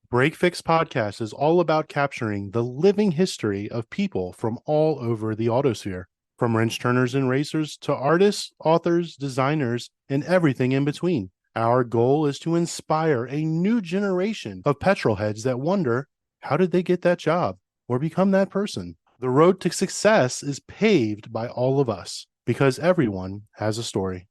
Break Fix Podcast is all about capturing the living history of people from all over the autosphere, from wrench turners and racers to artists, authors, designers, and everything in between. Our goal is to inspire a new generation of petrol heads that wonder, how did they get that job or become that person? The road to success is paved by all of us because everyone has a story.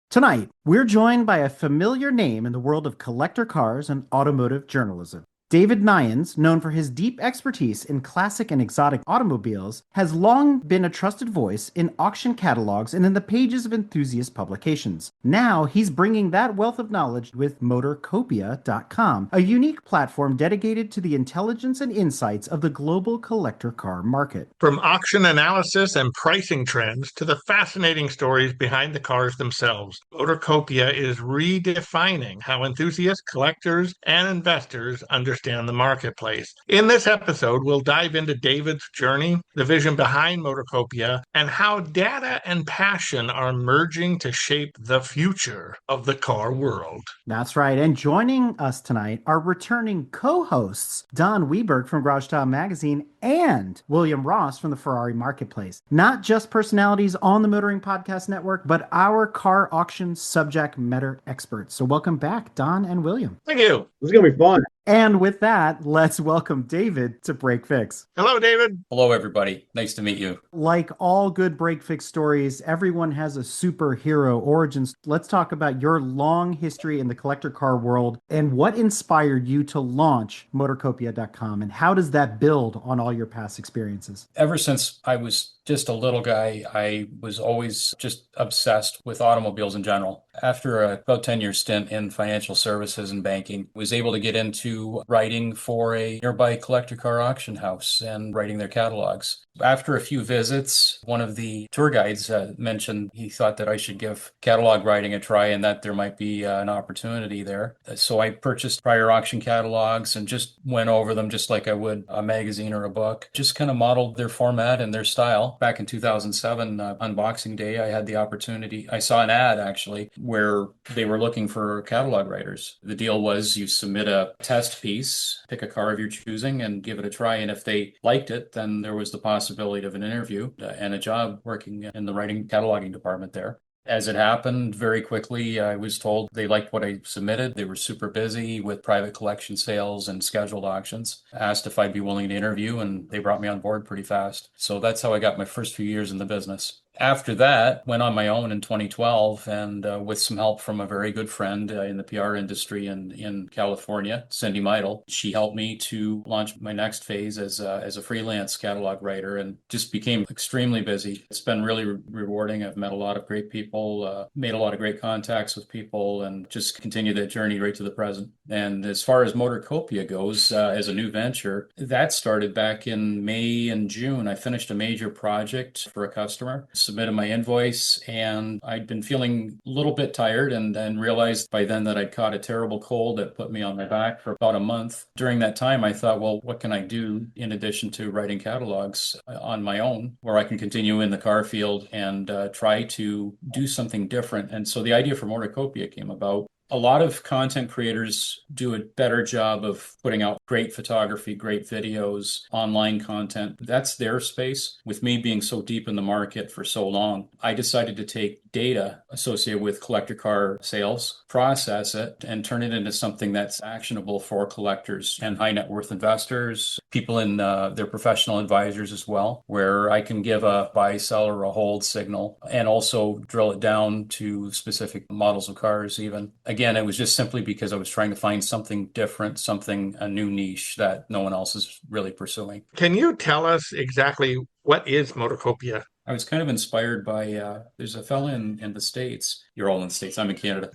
Tonight, we're joined by a familiar name in the world of collector cars and automotive journalism. David Neyens, known for his deep expertise in classic and exotic automobiles, has long been a trusted voice in auction catalogs and in the pages of enthusiast publications. Now, he's bringing that wealth of knowledge with Motorcopia.com, a unique platform dedicated to the intelligence and insights of the global collector car market. From auction analysis and pricing trends to the fascinating stories behind the cars themselves, Motorcopia is redefining how enthusiasts, collectors, and investors understand the marketplace. In this episode, we'll dive into David's journey, the vision behind Motorcopia, and how data and passion are merging to shape the future of the car world. That's right. And joining us tonight are returning co-hosts Don Weberg from Garage Style Magazine and William Ross from the Ferrari Marketplace. Not just personalities on the Motoring Podcast Network, but our car auction subject matter experts. So welcome back, Don and William. Thank you. This is going to be fun. And with that, let's welcome David to Break Fix. Hello, David. Hello, everybody. Nice to meet you. Like all good Break Fix stories, everyone has a superhero origins. Let's talk about your long history in the collector car world and what inspired you to launch Motorcopia.com and how does that build on all your past experiences? Ever since I was just a little guy, I was always just obsessed with automobiles in general. After a about 10-year stint in financial services and banking, was able to get into writing for a nearby collector car auction house and writing their catalogs. After a few visits, one of the tour guides mentioned he thought that I should give catalog writing a try and that there might be an opportunity there. So I purchased prior auction catalogs and just went over them just like I would a magazine or a book. Just kind of modeled their format and their style. Back in 2007, Unboxing Day, I had the opportunity. I saw an ad actually where they were looking for catalog writers. The deal was you submit a test piece, pick a car of your choosing and give it a try. And if they liked it, then there was the possibility of an interview and a job working in the writing cataloging department there. As it happened, very quickly, I was told they liked what I submitted. They were super busy with private collection sales and scheduled auctions. Asked if I'd be willing to interview, and they brought me on board pretty fast. So that's how I got my first few years in the business. After that, went on my own in 2012 and with some help from a very good friend in the PR industry in California, Cindy Meidel. She helped me to launch my next phase as a freelance catalog writer and just became extremely busy. It's been really rewarding. I've met a lot of great people, made a lot of great contacts with people, and just continued that journey right to the present. And as far as Motorcopia goes, as a new venture, that started back in May and June. I finished a major project for a customer, submitted my invoice, and I'd been feeling a little bit tired and realized by then that I'd caught a terrible cold that put me on my back for about a month. During that time, I thought, well, what can I do in addition to writing catalogs on my own where I can continue in the car field and try to do something different? And so the idea for Motorcopia came about. A lot of content creators do a better job of putting out great photography, great videos, online content. That's their space. With me being so deep in the market for so long, I decided to take data associated with collector car sales, process it, and turn it into something that's actionable for collectors and high net worth investors, people in their professional advisors as well, where I can give a buy, sell, or a hold signal and also drill it down to specific models of cars even. Again, it was just simply because I was trying to find something different, a new niche that no one else is really pursuing. Can you tell us exactly what is Motorcopia? I was kind of inspired by, there's a fella in the States. You're all in the States. I'm in Canada.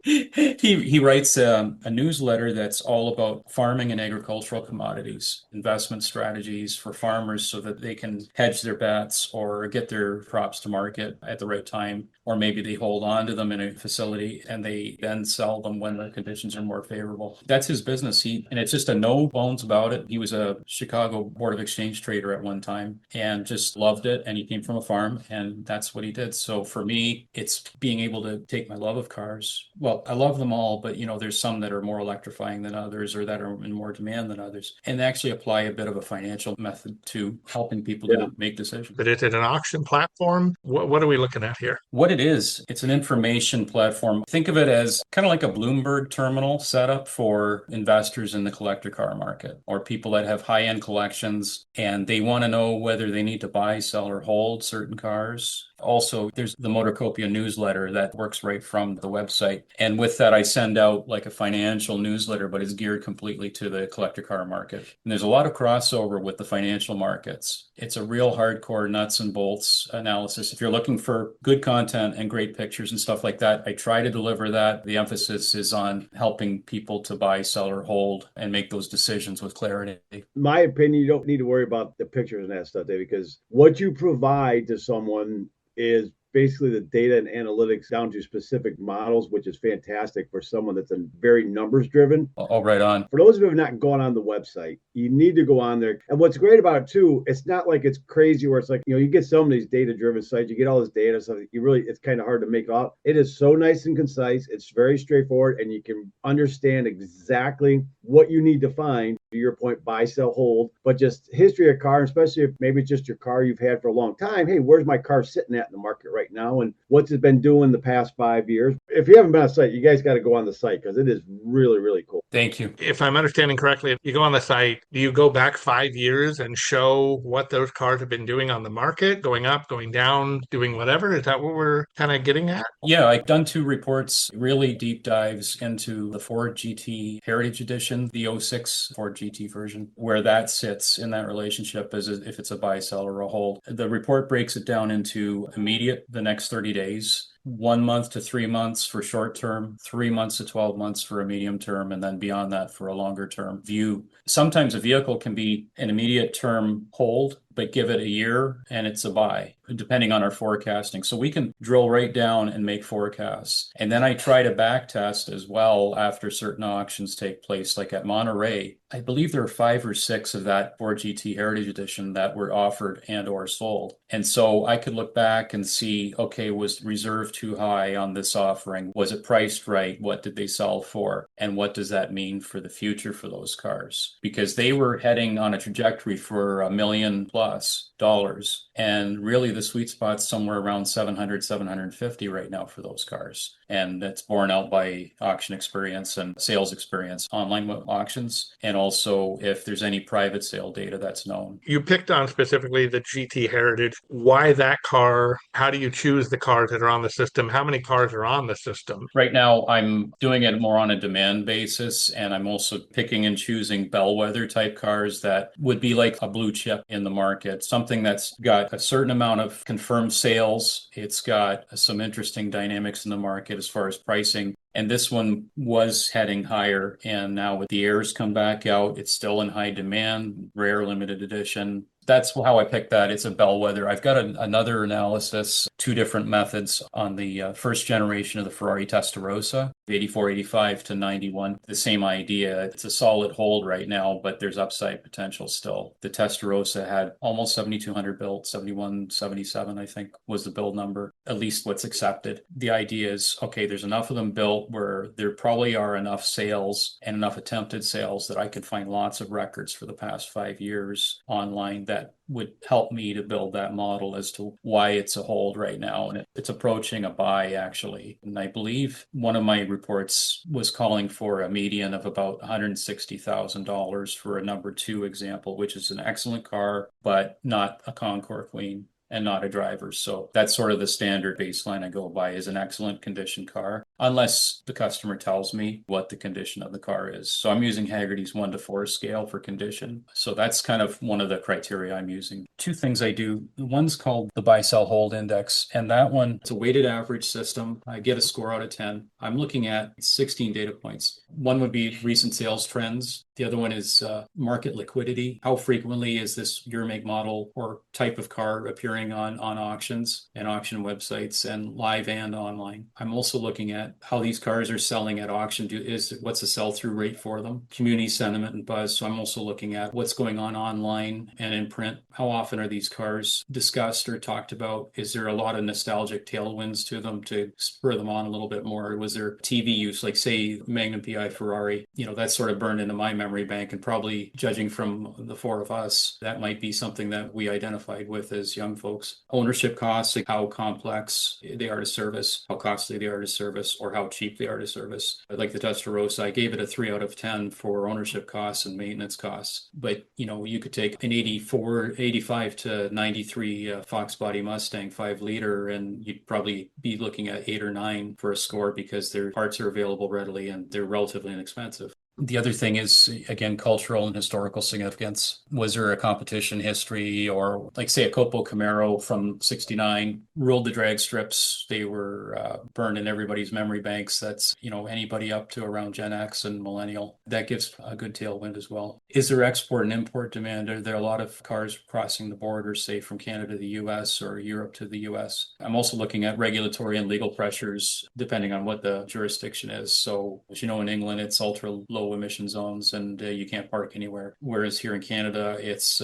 He writes a newsletter that's all about farming and agricultural commodities, investment strategies for farmers so that they can hedge their bets or get their crops to market at the right time. or maybe they hold on to them in a facility and they then sell them when the conditions are more favorable. That's his business. And it's just a no bones about it. He was a Chicago Board of Exchange trader at one time and just loved it. And he came from a farm and that's what he did. So for me, it's being able to take my love of cars. Well, I love them all, but there's some that are more electrifying than others or that are in more demand than others, and actually apply a bit of a financial method to helping people to make decisions. But is it an auction platform? What are we looking at here? What it is, it's an information platform. Think of it as kind of like a Bloomberg terminal setup for investors in the collector car market or people that have high-end collections and they want to know whether they need to buy, sell, or hold certain cars. Also, there's the Motorcopia newsletter that works right from the website. And with that, I send out like a financial newsletter, but it's geared completely to the collector car market. And there's a lot of crossover with the financial markets. It's a real hardcore nuts and bolts analysis. If you're looking for good content and great pictures and stuff like that, I try to deliver that. The emphasis is on helping people to buy, sell, or hold and make those decisions with clarity. In my opinion, you don't need to worry about the pictures and that stuff, Dave, because what you provide to someone is basically the data and analytics down to specific models, which is fantastic for someone that's very numbers driven. Oh, right on. For those who have not gone on the website, you need to go on there. And what's great about it too, it's not like it's crazy where it's like, you get some of these data driven sites, you get all this data, so it's kind of hard to make out. It is so nice and concise. It's very straightforward and you can understand exactly what you need to find. To your point, buy, sell, hold, but just history of car, especially if maybe it's just your car you've had for a long time. Hey, where's my car sitting at in the market right now? And what's it been doing the past 5 years? If you haven't been on the site, you guys got to go on the site because it is really, really cool. Thank you. If I'm understanding correctly, you go on the site, do you go back 5 years and show what those cars have been doing on the market, going up, going down, doing whatever? Is that what we're kind of getting at? Yeah, I've done 2 reports, really deep dives into the Ford GT Heritage Edition, the 06 Ford GT version, where that sits in that relationship as if it's a buy, sell, or a hold. The report breaks it down into immediate, the next 30 days, 1 month to 3 months for short term, 3 months to 12 months for a medium term, and then beyond that for a longer term view. Sometimes a vehicle can be an immediate term hold, but give it a year and it's a buy, depending on our forecasting. So we can drill right down and make forecasts. And then I try to back test as well after certain auctions take place, like at Monterey. I believe there are 5 or 6 of that Ford GT Heritage Edition that were offered and or sold. And so I could look back and see, okay, was reserve too high on this offering? Was it priced right? What did they sell for? And what does that mean for the future for those cars? Because they were heading on a trajectory for $1 million plus. And really the sweet spot's somewhere around 700, 750 right now for those cars. And that's borne out by auction experience and sales experience, online auctions, and also if there's any private sale data that's known. You picked on specifically the GT Heritage. Why that car? How do you choose the cars that are on the system? How many cars are on the system? Right now, I'm doing it more on a demand basis, and I'm also picking and choosing bellwether type cars that would be like a blue chip in the market, something that's got a certain amount of confirmed sales. It's got some interesting dynamics in the market as far as pricing. And this one was heading higher. And now with the Airs come back out, it's still in high demand, rare limited edition. That's how I picked that. It's a bellwether. I've got another analysis, 2 different methods on the first generation of the Ferrari Testarossa, 84, 85 to 91. The same idea. It's a solid hold right now, but there's upside potential still. The Testarossa had almost 7,200 built, 71, 77, I think was the build number, at least what's accepted. The idea is, okay, there's enough of them built where there probably are enough sales and enough attempted sales that I could find lots of records for the past 5 years online that would help me to build that model as to why it's a hold right now. And it's approaching a buy, actually. And I believe one of my reports was calling for a median of about $160,000 for a number 2 example, which is an excellent car, but not a Concours Queen and not a driver. So that's sort of the standard baseline I go by, is an excellent condition car, unless the customer tells me what the condition of the car is. So I'm using Haggerty's 1 to 4 scale for condition. So that's kind of one of the criteria I'm using. 2 things I do. One's called the buy, sell, hold index. And that one, it's a weighted average system. I get a score out of 10. I'm looking at 16 data points. One would be recent sales trends. The other one is market liquidity. How frequently is this year, make, model, or type of car appearing on auctions and auction websites, and live and online? I'm also looking at how these cars are selling at auction. What's the sell-through rate for them? Community sentiment and buzz. So I'm also looking at what's going on online and in print. How often are these cars discussed or talked about? Is there a lot of nostalgic tailwinds to them to spur them on a little bit more? Was there TV use, like say Magnum PI Ferrari? That's sort of burned into my memory bank, and probably judging from the four of us, that might be something that we identified with as young folks. Ownership costs, like how complex they are to service, how costly they are to service, or how cheap they are to service. Like the Testarossa, I gave it a 3 out of 10 for ownership costs and maintenance costs. But you could take an 85 to 93 Fox body Mustang 5-liter, and you'd probably be looking at 8 or 9 for a score, because their parts are available readily and they're relatively inexpensive. The other thing is, again, cultural and historical significance. Was there a competition history, or like say a Copo Camaro from 69 ruled the drag strips? They were burned in everybody's memory banks. That's, anybody up to around Gen X and millennial. That gives a good tailwind as well. Is there export and import demand? Are there a lot of cars crossing the border, say from Canada to the US or Europe to the US? I'm also looking at regulatory and legal pressures, depending on what the jurisdiction is. So as you know, in England, it's ultra low emission zones, and you can't park anywhere. Whereas here in Canada, it's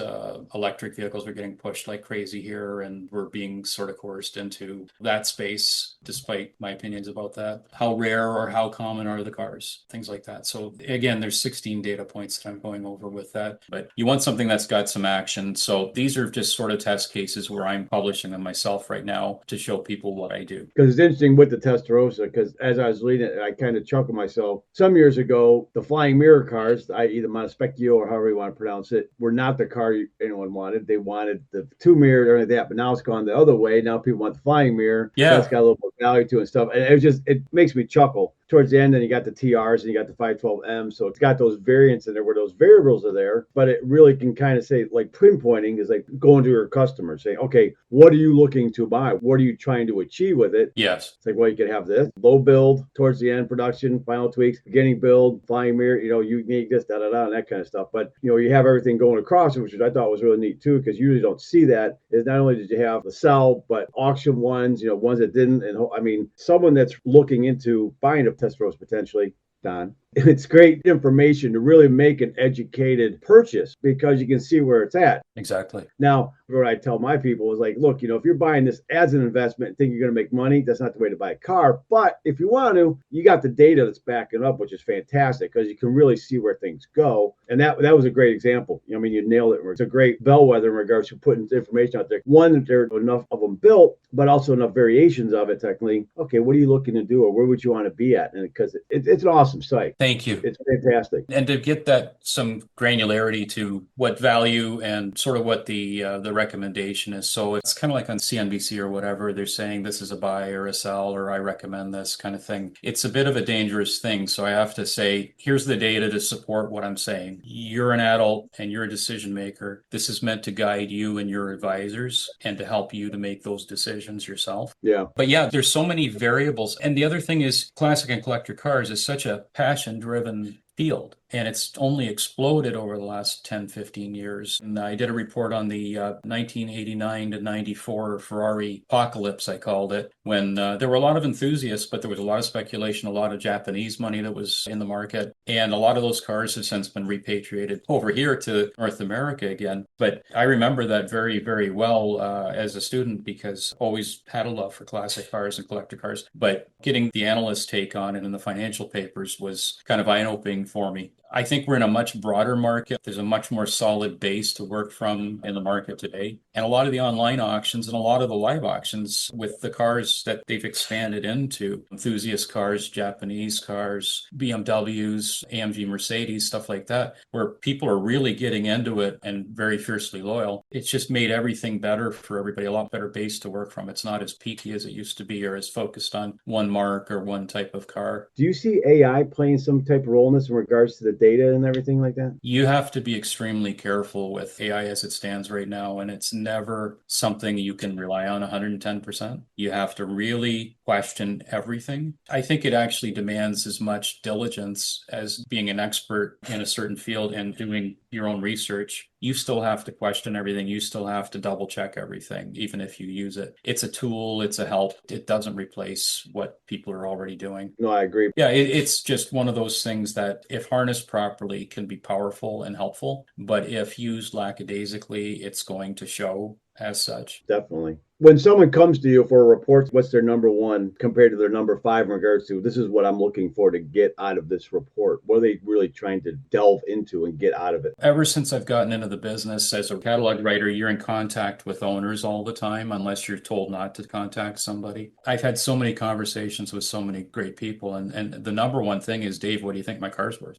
electric vehicles are getting pushed like crazy here, and we're being sort of coerced into that space, despite my opinions about that. How rare or how common are the cars? Things like that. So again, there's 16 data points that I'm going over with that, but you want something that's got some action. So these are just sort of test cases where I'm publishing them myself right now to show people what I do. Because it's interesting with the Testarossa, because as I was reading it, I kind of chuckled myself. Some years ago, the flying mirror cars, i.e. the Montespecchio, or however you want to pronounce it, were not the car anyone wanted. They wanted the 2 mirrors or anything like that, but now it's gone the other way. Now people want the flying mirror. Yeah. That's got a little more value to it and stuff. And it makes me chuckle. Towards the end, then you got the TRs and you got the 512M. So it's got those variants in there where those variables are there, but it really can kind of say, like, pinpointing is like going to your customer saying, okay, what are you looking to buy? What are you trying to achieve with it? Yes. It's like, well, you could have this low build towards the end, production, final tweaks, beginning build, flying mirror, you need this, and that kind of stuff. But, you have everything going across, which I thought was really neat too, because you usually don't see that. Is not only did you have the sell, but auction ones, ones that didn't. And I mean, someone that's looking into buying a Testarossa potentially, Don, it's great information to really make an educated purchase, because you can see where it's at. Exactly. Now, what I tell my people is like, look, if you're buying this as an investment and think you're going to make money, that's not the way to buy a car. But if you want to, you got the data that's backing up, which is fantastic, because you can really see where things go. And that was a great example. I mean, you nailed it. It's a great bellwether in regards to putting information out there. One, there are enough of them built, but also enough variations of it technically. Okay, what are you looking to do, or where would you want to be at? And because it's an awesome site. Thank you. It's fantastic. And to get that some granularity to what value and sort of what the recommendation is. So it's kind of like on CNBC or whatever, they're saying this is a buy or a sell, or I recommend this kind of thing. It's a bit of a dangerous thing. So I have to say, here's the data to support what I'm saying. You're an adult and you're a decision maker. This is meant to guide you and your advisors and to help you to make those decisions yourself. Yeah. But yeah, there's so many variables. And the other thing is, classic and collector cars is such a passion-driven field, and it's only exploded over the last 10, 15 years. And I did a report on the 1989 to 94 Ferrari apocalypse, I called it, when there were a lot of enthusiasts, but there was a lot of speculation, a lot of Japanese money that was in the market. And a lot of those cars have since been repatriated over here to North America again. But I remember that very, very well as a student, because I always had a love for classic cars and collector cars. But getting the analyst take on it in the financial papers was kind of eye-opening for me. I think we're in a much broader market. There's a much more solid base to work from in the market today. And a lot of the online auctions and a lot of the live auctions with the cars that they've expanded into, enthusiast cars, Japanese cars, BMWs, AMG Mercedes, stuff like that, where people are really getting into it and very fiercely loyal. It's just made everything better for everybody, a lot better base to work from. It's not as peaky as it used to be, or as focused on one mark or one type of car. Do you see AI playing some type of role in this in regards to the data and everything like that? You have to be extremely careful with AI as it stands right now, and it's never something you can rely on 110%. You have to really question everything. I think it actually demands as much diligence as being an expert in a certain field and doing your own research. You still have to question everything. You still have to double check everything, even if you use it. It's a tool, it's a help. It doesn't replace what people are already doing. No, I agree. Yeah, it's just one of those things that, if harnessed properly, can be powerful and helpful. But if used lackadaisically, it's going to show as such. Definitely. When someone comes to you for a report, what's their number one compared to their number five in regards to, this is what I'm looking for to get out of this report? What are they really trying to delve into and get out of it? Ever since I've gotten into the business as a catalog writer, you're in contact with owners all the time, unless you're told not to contact somebody. I've had so many conversations with so many great people. And the number one thing is, Dave, what do you think my car's worth?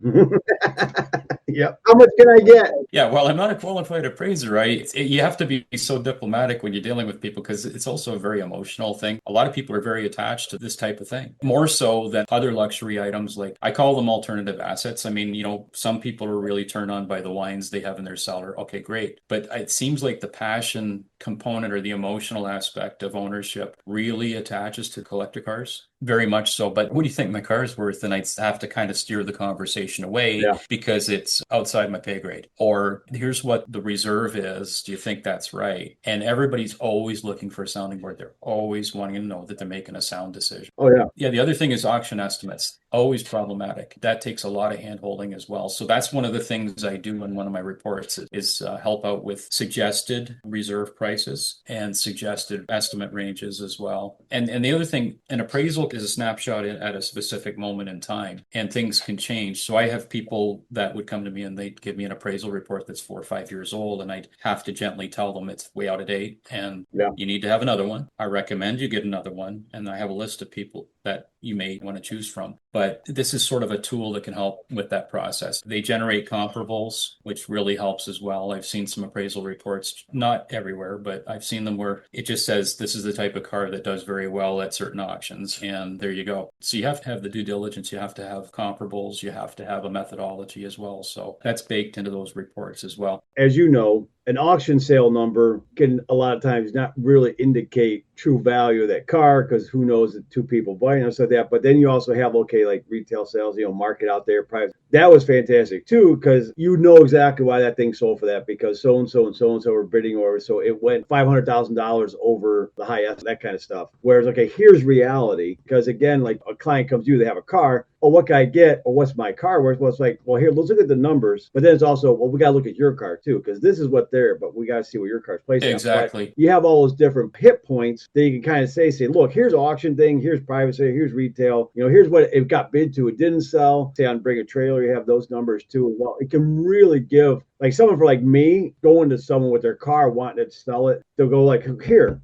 Yep. How much can I get? Yeah, well, I'm not a qualified appraiser, right? You have to be so diplomatic when you're dealing with people, because it's also a very emotional thing. A lot of people are very attached to this type of thing, more so than other luxury items. Like, I call them alternative assets. I mean, some people are really turned on by the wines they have in their cellar. Okay, great. But it seems like the passion component or the emotional aspect of ownership really attaches to collector cars. Very much so. But what do you think my car is worth? And I have to kind of steer the conversation away because it's outside my pay grade. Or, here's what the reserve is. Do you think that's right? And everybody's always looking for a sounding board. They're always wanting to know that they're making a sound decision. Oh, yeah. Yeah, the other thing is auction estimates. Always problematic. That takes a lot of hand-holding as well. So that's one of the things I do in one of my reports is help out with suggested reserve prices and suggested estimate ranges as well. And the other thing, an appraisal is a snapshot at a specific moment in time, and things can change. So I have people that would come to me and they'd give me an appraisal report that's 4 or 5 years old, and I'd have to gently tell them it's way out of date and you need to have another one. I recommend you get another one. And I have a list of people that you may want to choose from. But this is sort of a tool that can help with that process. They generate comparables, which really helps as well. I've seen some appraisal reports, not everywhere, but I've seen them where it just says this is the type of car that does very well at certain auctions, and there you go. So you have to have the due diligence, you have to have comparables, you have to have a methodology as well. So that's baked into those reports as well. As you know, an auction sale number can a lot of times not really indicate true value of that car, because who knows that two people buying and stuff like that. But then you also have, like retail sales, market out there, private. That was fantastic too, because you know exactly why that thing sold for that, because so-and-so and so-and-so were bidding over. So it went $500,000 over the high estimate, that kind of stuff. Whereas, okay, here's reality. Because again, like a client comes to you, they have a car. Oh, what can I get? Or what's my car worth? Well, it's like, well, here, let's look at the numbers. But then it's also, well, we got to look at your car too, because this is what they're, but we got to see what your car's placed at. Exactly. But you have all those different hit points that you can kind of say, look, here's auction thing, here's private sale, here's retail. Here's what it got bid to, it didn't sell. Say on Bring a Trailer, you have those numbers too as well. It can really give, like someone for like me, going to someone with their car wanting to sell it, they'll go like, here,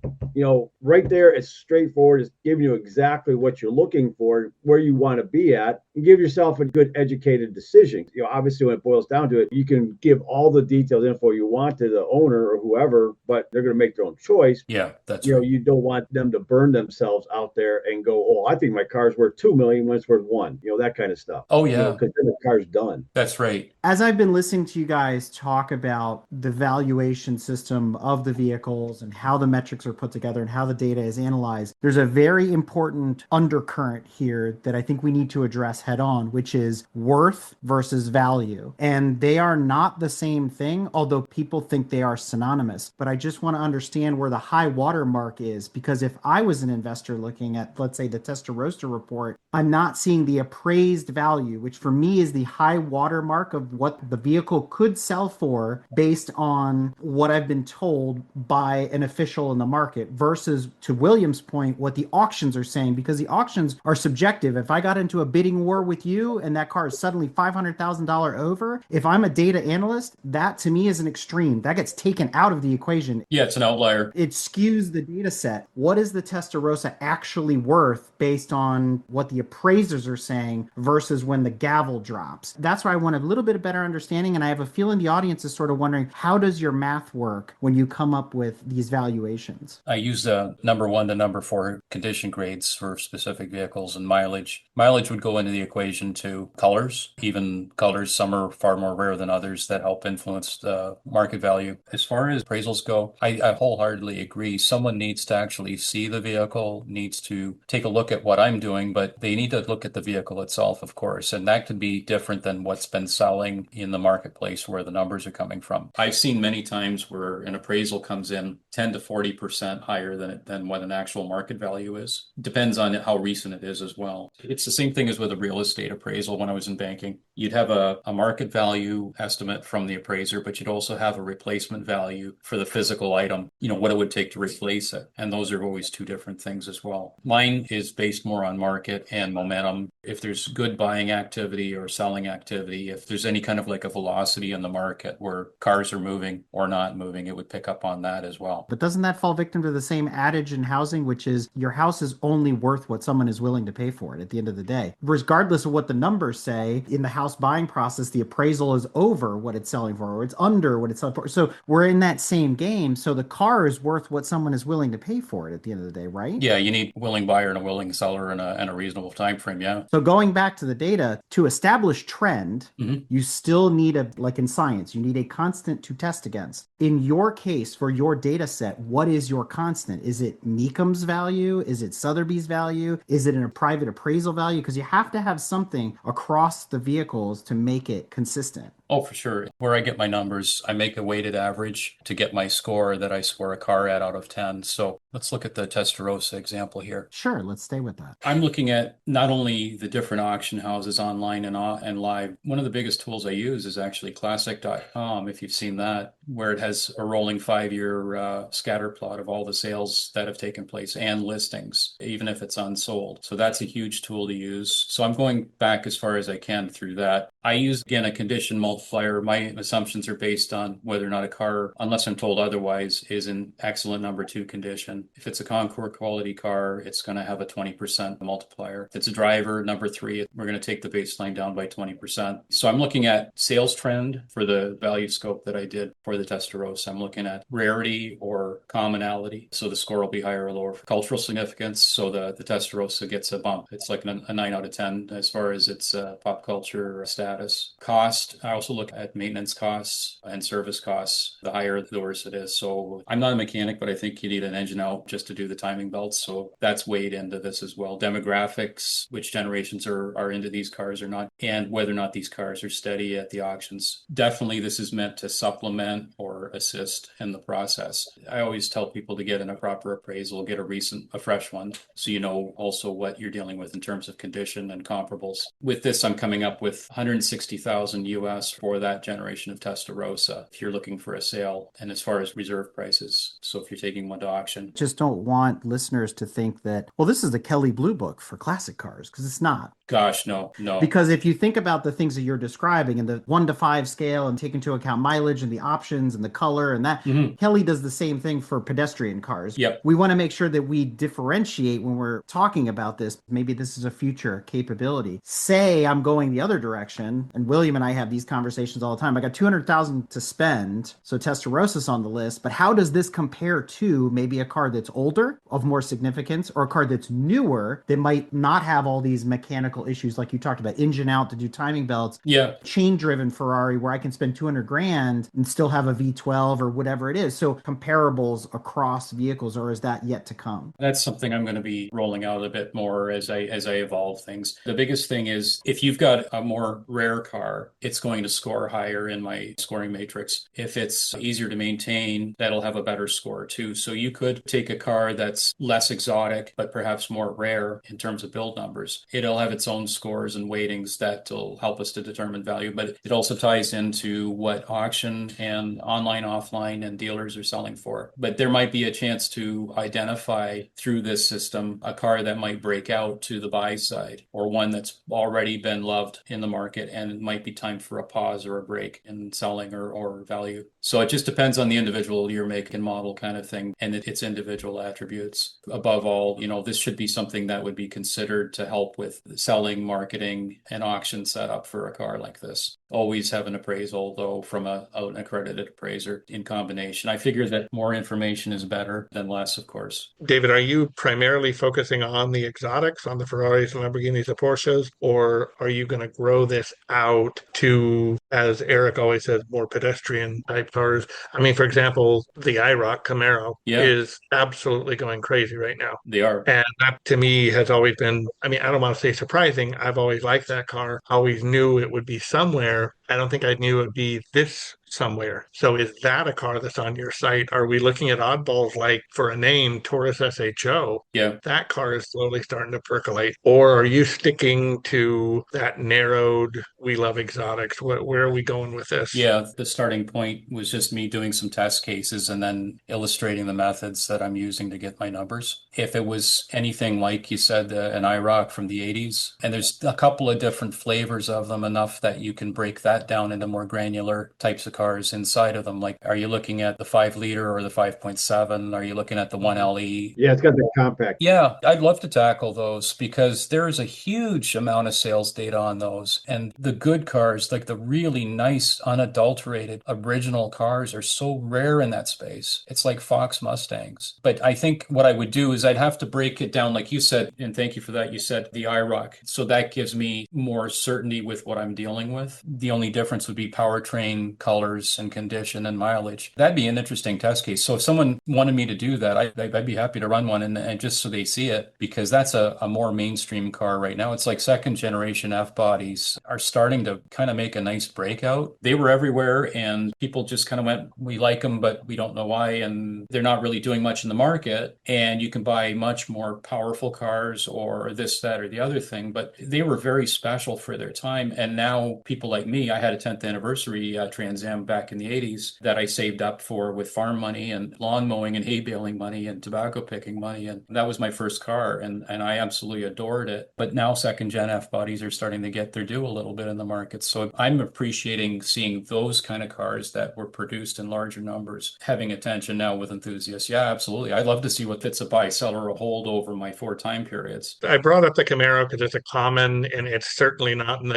right there, it's straightforward. It's giving you exactly what you're looking for, where you want to be at, and give yourself a good educated decision. Obviously when it boils down to it, you can give all the detailed info you want to the owner or whoever, but they're going to make their own choice. Yeah, that's right. You don't want them to burn themselves out there and go, oh, I think my car's worth $2 million when it's worth $1 million, that kind of stuff. Oh, yeah. Because then the car's done. That's right. As I've been listening to you guys talk about the valuation system of the vehicles and how the metrics are put together and how the data is analyzed, there's a very important undercurrent here that I think we need to address head on, which is worth versus value. And they are not the same thing, although people think they are synonymous. But I just want to understand where the high water mark is, because if I was an investor looking at, let's say, the Testarossa report, I'm not seeing the appraised value, which for me is the high water mark of what the vehicle could sell for based on what I've been told by an official in the market, versus, to William's point, what the auctions are saying, because the auctions are subjective. If I got into a bidding war with you and that car is suddenly $500,000 over, if I'm a data analyst, that to me is an extreme. That gets taken out of the equation. Yeah, it's an outlier. It skews the data set. What is the Testarossa actually worth based on what the appraisers are saying versus when the gavel drops? That's where I want a little bit of better understanding, and I have a feeling the audience is sort of wondering, how does your math work when you come up with these valuations? I use the number 1 to number 4 condition grades for specific vehicles, and mileage. Mileage would go into the equation to colors. Even colors, some are far more rare than others that help influence the market value. As far as appraisals go, I wholeheartedly agree. Someone needs to actually see the vehicle, needs to take a look at what I'm doing, but they need to look at the vehicle itself, of course. And that could be different than what's been selling in the marketplace where the numbers are coming from. I've seen many times where an appraisal comes in 10 to 40% higher than what an actual market value is. Depends on how recent it is as well. It's the same thing as with a real estate appraisal when I was in banking. You'd have a market value estimate from the appraiser, but you'd also have a replacement value for the physical item, what it would take to replace it. And those are always two different things as well. Mine is based more on market and momentum. If there's good buying activity or selling activity, if there's any kind of like a velocity in the market where cars are moving or not moving, it would pick up on that as well. But doesn't that fall victim to the same adage in housing, which is your house is only worth what someone is willing to pay for it at the end of the day? Regardless of what the numbers say, in the house buying process, the appraisal is over what it's selling for, or it's under what it's selling for. So we're in that same game. So the car is worth what someone is willing to pay for it at the end of the day, right? Yeah, you need a willing buyer and a willing seller and a reasonable time frame, yeah. So going back to the data, to establish trend, you still need like in science, you need a constant to test against. In your case, for your data set, what is your constant? Is it Meekum's value? Is it Sotheby's value? Is it in a private appraisal value? Because you have to have something across the vehicles to make it consistent. Oh, for sure. Where I get my numbers, I make a weighted average to get my score that I score a car at out of 10. So let's look at the Testarossa example here. Sure, let's stay with that. I'm looking at not only the different auction houses online and live. One of the biggest tools I use is actually classic.com, if you've seen that, where it has a rolling 5-year scatter plot of all the sales that have taken place and listings, even if it's unsold. So that's a huge tool to use. So I'm going back as far as I can through that. I use, again, a condition multiplier. My assumptions are based on whether or not a car, unless I'm told otherwise, is in excellent number 2 condition. If it's a Concours quality car, it's going to have a 20% multiplier. If it's a driver, number 3, we're going to take the baseline down by 20%. So I'm looking at sales trend for the value scope that I did for the Testarossa. I'm looking at rarity or commonality. So the score will be higher or lower. For cultural significance, so the Testarossa gets a bump. It's like a 9 out of 10 as far as its pop culture status. Cost, I also look at maintenance costs and service costs. The higher, the worse it is. So I'm not a mechanic, but I think you need an engine out just to do the timing belts. So that's weighed into this as well. Demographics, which generations are into these cars or not, and whether or not these cars are steady at the auctions. Definitely this is meant to supplement or assist in the process. I always tell people to get in a proper appraisal, get a fresh one, so you know also what you're dealing with in terms of condition and comparables. With this, I'm coming up with 160,000 US for that generation of Testarossa if you're looking for a sale, and as far as reserve prices. So if you're taking one to auction. Just don't want listeners to think that, well, this is the Kelley Blue Book for classic cars, because it's not. Gosh, no. Because if you think about the things that you're describing and the 1 to 5 scale and take into account mileage and the options and the color and that, Kelley does the same thing for pedestrian cars. Yep. We want to make sure that we differentiate when we're talking about this. Maybe this is a future capability. Say I'm going the other direction, and William and I have these conversations all the time. I got $200,000 to spend, so Testarossas on the list, but how does this compare to maybe a car that's older, of more significance, or a car that's newer that might not have all these mechanical issues like you talked about, engine out to do timing belts, chain driven Ferrari where I can spend 200 grand and still have a V12 or whatever it is. So comparables across vehicles, or is that yet to come? That's something I'm going to be rolling out a bit more as I evolve things. The biggest thing is if you've got a more rare car, it's going to score higher in my scoring matrix. If it's easier to maintain, that'll have a better score too. So you could take a car that's less exotic, but perhaps more rare in terms of build numbers. It'll have its own scores and weightings that will help us to determine value, but it also ties into what auction and online, offline, and dealers are selling for. But there might be a chance to identify through this system a car that might break out to the buy side, or one that's already been loved in the market and it might be time for a pop pause or a break in selling or value. So it just depends on the individual year, make, and model kind of thing, and its individual attributes. Above all, this should be something that would be considered to help with selling, marketing, and auction setup for a car like this. Always have an appraisal, though, from an accredited appraiser in combination. I figure that more information is better than less, of course. David, are you primarily focusing on the exotics, on the Ferraris, the Lamborghinis, the Porsches, or are you going to grow this out to, as Eric always says, more pedestrian type cars? I mean, for example, the IROC Camaro is absolutely going crazy right now. They are. And that to me has always been, I mean, I don't want to say surprising. I've always liked that car, always knew it would be somewhere. I don't think I knew it would be this somewhere. So is that a car that's on your site? Are we looking at oddballs like, for a name, Taurus SHO? Yeah. That car is slowly starting to percolate. Or are you sticking to that narrowed, we love exotics? Where are we going with this? Yeah, the starting point was just me doing some test cases and then illustrating the methods that I'm using to get my numbers. If it was anything like you said, an IROC from the 80s, and there's a couple of different flavors of them, enough that you can break that down into more granular types of cars inside of them. Like, are you looking at the 5 liter or the 5.7? Are you looking at the 1LE? Yeah, it's got the compact. Yeah, I'd love to tackle those because there's a huge amount of sales data on those. And the good cars, like the really nice, unadulterated, original cars, are so rare in that space. It's like Fox Mustangs. But I think what I would do is I'd have to break it down, like you said, and thank you for that. You said the IROC. So that gives me more certainty with what I'm dealing with. The only difference would be powertrain, colors, and condition and mileage. That'd be an interesting test case. So if someone wanted me to do that, I'd be happy to run one and just so they see it, because that's a more mainstream car right now. It's like second generation F bodies are starting to kind of make a nice breakout. They were everywhere and people just kind of went, we like them, but we don't know why. And they're not really doing much in the market. And you can buy much more powerful cars or this, that, or the other thing. But they were very special for their time. And now people like me, I had a 10th anniversary Trans Am back in the 80s that I saved up for with farm money and lawn mowing and hay baling money and tobacco picking money. And that was my first car. And I absolutely adored it. But now second gen F bodies are starting to get their due a little bit in the market. So I'm appreciating seeing those kind of cars that were produced in larger numbers having attention now with enthusiasts. Yeah, absolutely. I'd love to see what fits a buy, sell, or a hold over my 4 time periods. I brought up the Camaro because it's a common, and it's certainly not in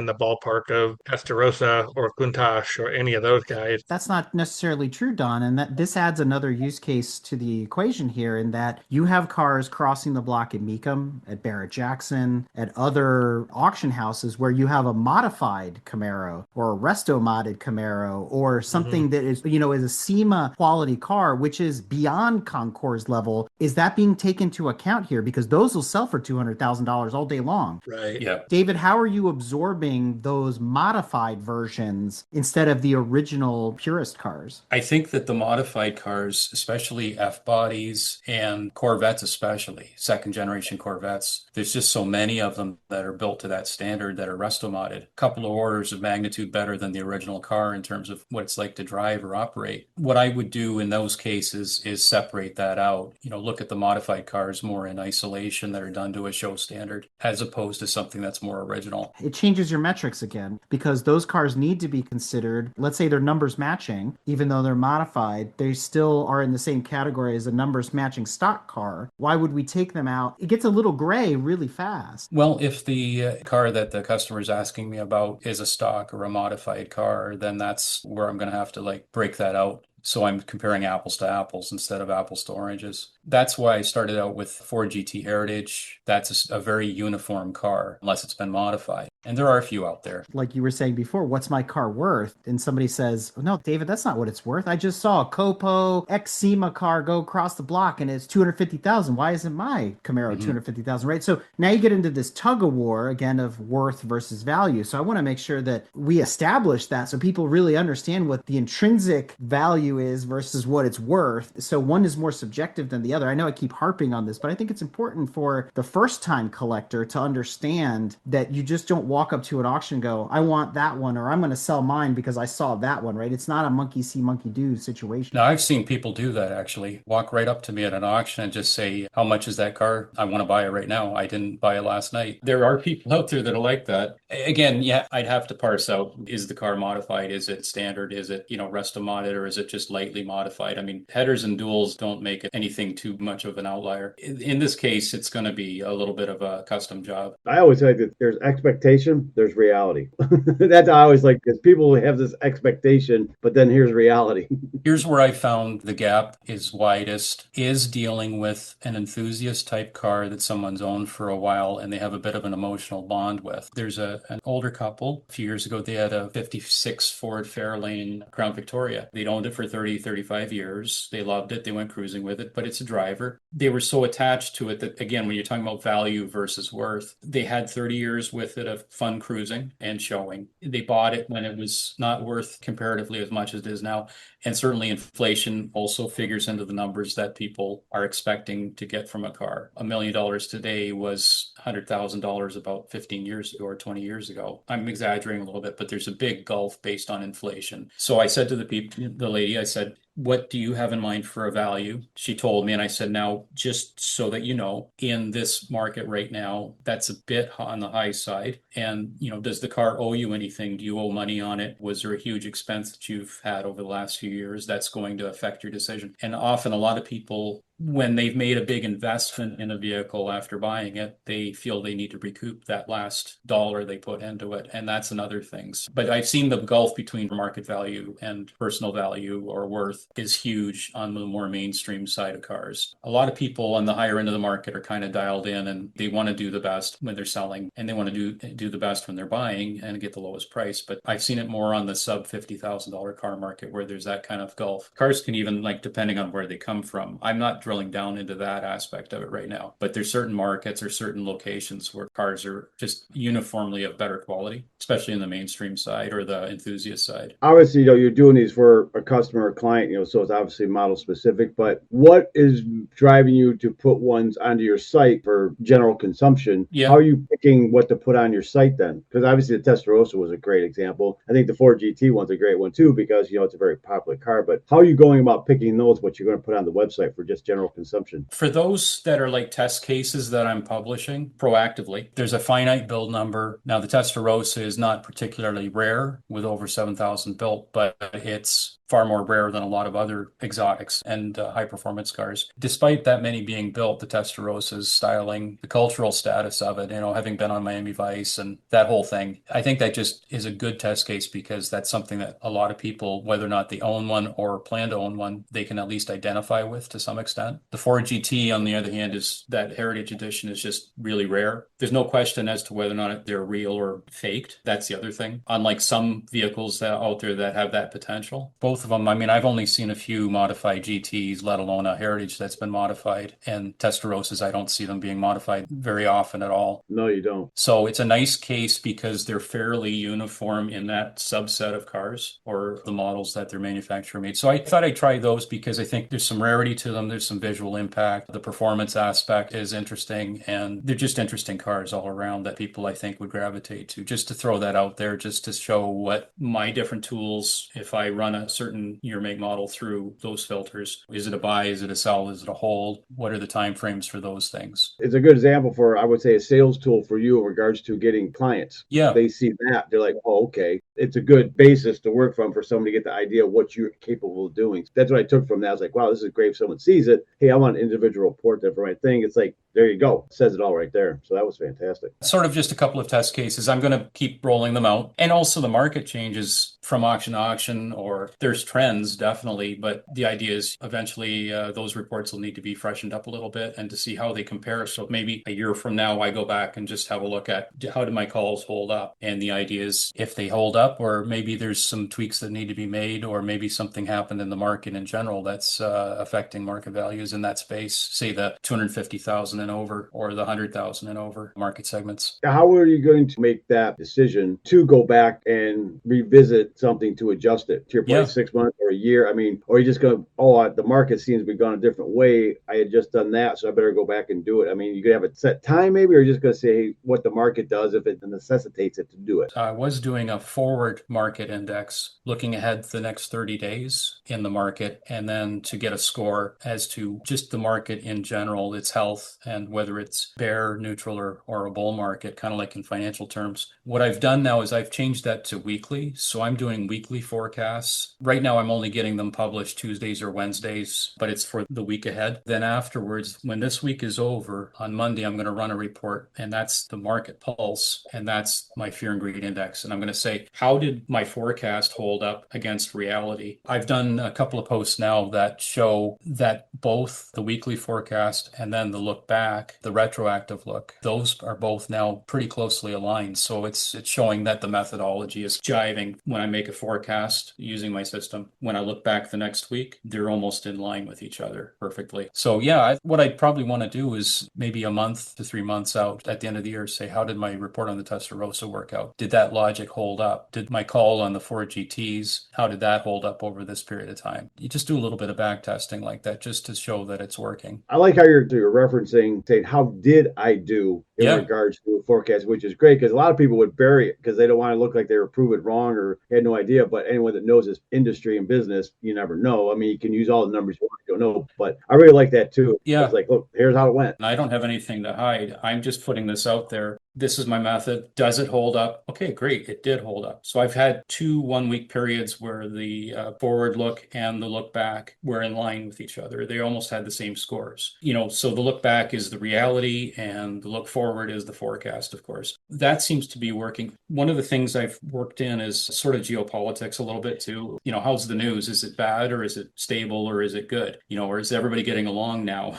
the ballpark of Testarossa or Countach or any of those guys. That's not necessarily true, Don, and that this adds another use case to the equation here in that you have cars crossing the block at Mecum, at Barrett-Jackson, at other auction houses where you have a modified Camaro or a resto-modded Camaro or something that is, is a SEMA quality car, which is beyond Concours level. Is that being taken into account here? Because those will sell for $200,000 all day long. Right. Yeah. David, how are you absorbing those modified versions instead of the original purist cars? I think that the modified cars, especially F bodies and Corvettes, especially second generation Corvettes, there's just so many of them that are built to that standard that are resto modded. A couple of orders of magnitude better than the original car in terms of what it's like to drive or operate. What I would do in those cases is separate that out. Look at the modified cars more in isolation that are done to a show standard as opposed to something that's more original. It changes your metrics again because those cars need to be considered. Let's say they're numbers matching, even though they're modified, they still are in the same category as a numbers matching stock car. Why would we take them out? It gets a little gray really fast. Well, if the car that the customer is asking me about is a stock or a modified car, then that's where I'm going to have to break that out. So I'm comparing apples to apples instead of apples to oranges. That's why I started out with Ford GT Heritage. That's a very uniform car, unless it's been modified. And there are a few out there. Like you were saying before, what's my car worth? And somebody says, oh, no, David, that's not what it's worth. I just saw a Copo ex-SEMA car go across the block and it's $250,000. Why isn't my Camaro $250,000, right? So now you get into this tug of war again of worth versus value. So I want to make sure that we establish that so people really understand what the intrinsic value value is versus what it's worth. So one is more subjective than the other. I know I keep harping on this, but I think it's important for the first time collector to understand that you just don't walk up to an auction and go, I want that one, or I'm going to sell mine because I saw that one, right? It's not a monkey see, monkey do situation. Now, I've seen people do that actually. Walk right up to me at an auction and just say, how much is that car? I want to buy it right now. I didn't buy it last night. There are people out there that are like that. Again, yeah, I'd have to parse out, is the car modified? Is it standard? Is it, resto modded, or is it just lightly modified? I mean, headers and duals don't make it anything too much of an outlier. In this case, it's going to be a little bit of a custom job. I always say that there's expectation, there's reality. That's how I always like, because people have this expectation, but then here's reality. Here's where I found the gap is widest, is dealing with an enthusiast type car that someone's owned for a while and they have a bit of an emotional bond with. There's an older couple. A few years ago, they had a 56 Ford Fairlane Crown Victoria. They'd owned it for 30, 35 years. They loved it. They went cruising with it, but it's a driver. They were so attached to it that, again, when you're talking about value versus worth, they had 30 years with it of fun cruising and showing. They bought it when it was not worth comparatively as much as it is now. And certainly inflation also figures into the numbers that people are expecting to get from a car. $1 million today was $100,000 about 15 years ago or 20 years ago. I'm exaggerating a little bit, but there's a big gulf based on inflation. So I said to the lady, I said, what do you have in mind for a value? She told me, and I said, now, just so that you know, in this market right now, that's a bit on the high side. And, does the car owe you anything? Do you owe money on it? Was there a huge expense that you've had over the last few years that's going to affect your decision? And often a lot of people, when they've made a big investment in a vehicle after buying it, they feel they need to recoup that last dollar they put into it. And that's another thing. But I've seen the gulf between market value and personal value or worth is huge on the more mainstream side of cars. A lot of people on the higher end of the market are kind of dialed in and they want to do the best when they're selling and they want to do the best when they're buying and get the lowest price. But I've seen it more on the sub $50,000 car market where there's that kind of gulf. Cars can even, depending on where they come from. I'm not drilling down into that aspect of it right now, but there's certain markets or certain locations where cars are just uniformly of better quality, especially in the mainstream side or the enthusiast side. Obviously, you're doing these for a customer or client, so it's obviously model specific, but what is driving you to put ones onto your site for general consumption? Yeah. How are you picking what to put on your site then? Because obviously the Testarossa was a great example. I think the Ford GT one's a great one too, because, it's a very popular car, but how are you going about picking those, what you're going to put on the website for just general consumption? For those that are like test cases that I'm publishing proactively, there's a finite build number. Now, the Testarossa is not particularly rare with over 7,000 built, but it's far more rare than a lot of other exotics and high performance cars. Despite that many being built, the Testarossas styling, the cultural status of it, having been on Miami Vice and that whole thing, I think that just is a good test case because that's something that a lot of people, whether or not they own one or plan to own one, they can at least identify with to some extent. The Ford GT, on the other hand, is that Heritage Edition is just really rare. There's no question as to whether or not they're real or faked. That's the other thing. Unlike some vehicles out there that have that potential, both of them, I've only seen a few modified GTs, let alone a Heritage that's been modified. And Testarossas, I don't see them being modified very often at all. No, you don't. So it's a nice case because they're fairly uniform in that subset of cars or the models that their manufacturer made. So I thought I'd try those because I think there's some rarity to them. There's some visual impact. The performance aspect is interesting. And they're just interesting cars all around that people, I think, would gravitate to. Just to throw that out there, just to show what my different tools, if I run a certain year make model through those filters, is it a buy, is it a sell, is it a hold? What are the time frames for those things? It's a good example for, I would say, a sales tool for you in regards to getting clients. Yeah. They see that, they're like, oh, okay. It's a good basis to work from for someone to get the idea of what you're capable of doing. That's what I took from that. I was like, wow, this is great. If someone sees it, hey, I want an individual report that for my thing. It's like, there you go. It says it all right there. So that was fantastic. Sort of just a couple of test cases. I'm going to keep rolling them out. And also the market changes from auction to auction, or there's trends definitely, but the idea is eventually those reports will need to be freshened up a little bit and to see how they compare. So maybe a year from now, I go back and just have a look at how do my calls hold up? And the idea is if they hold up, or maybe there's some tweaks that need to be made, or maybe something happened in the market in general that's affecting market values in that space, say the 250,000 and over or the 100,000 and over market segments. How are you going to make that decision to go back and revisit something to adjust it? To your point, Yeah. 6 months or a year? I mean, or are you just going to, oh, the market seems to be going a different way. I had just done that, so I better go back and do it. I mean, you could have a set time maybe, or you're just going to say what the market does if it necessitates it to do it. I was doing a forward market index, looking ahead the next 30 days in the market, and then to get a score as to just the market in general, its health, and whether it's bear, neutral, or a bull market, kind of like in financial terms. What I've done now is I've changed that to weekly. So I'm doing weekly forecasts. Right now, I'm only getting them published Tuesdays or Wednesdays, but it's for the week ahead. Then afterwards, when this week is over, on Monday, I'm going to run a report, and that's the market pulse, and that's my fear and greed index. And I'm going to say, how did my forecast hold up against reality? I've done a couple of posts now that show that both the weekly forecast and then the look back, the retroactive look, those are both now pretty closely aligned. So it's showing that the methodology is jiving. When I make a forecast using my system, when I look back the next week, they're almost in line with each other perfectly. So yeah, what I'd probably want to do is maybe a month to 3 months out at the end of the year, say, how did my report on the Testarossa work out? Did that logic hold up? Did my call on the Ford GTs, how did that hold up over this period of time? You just do a little bit of back testing like that just to show that it's working. I like how you're referencing saying, how did I do in regards to a forecast, which is great because a lot of people would bury it because they don't want to look like they were proven wrong or had no idea. But anyone that knows this industry and business, you never know. I mean, you can use all the numbers you want, you don't know. But I really like that too. Yeah. It's like, look, here's how it went. I don't have anything to hide. I'm just putting this out there. This is my method. Does it hold up? Okay, great. It did hold up. So I've had 2 1-week periods where the forward look and the look back were in line with each other. They almost had the same scores. So the look back is the reality and the look forward is the forecast, of course. That seems to be working. One of the things I've worked in is sort of geopolitics a little bit too. How's the news? Is it bad or is it stable or is it good? Or is everybody getting along now?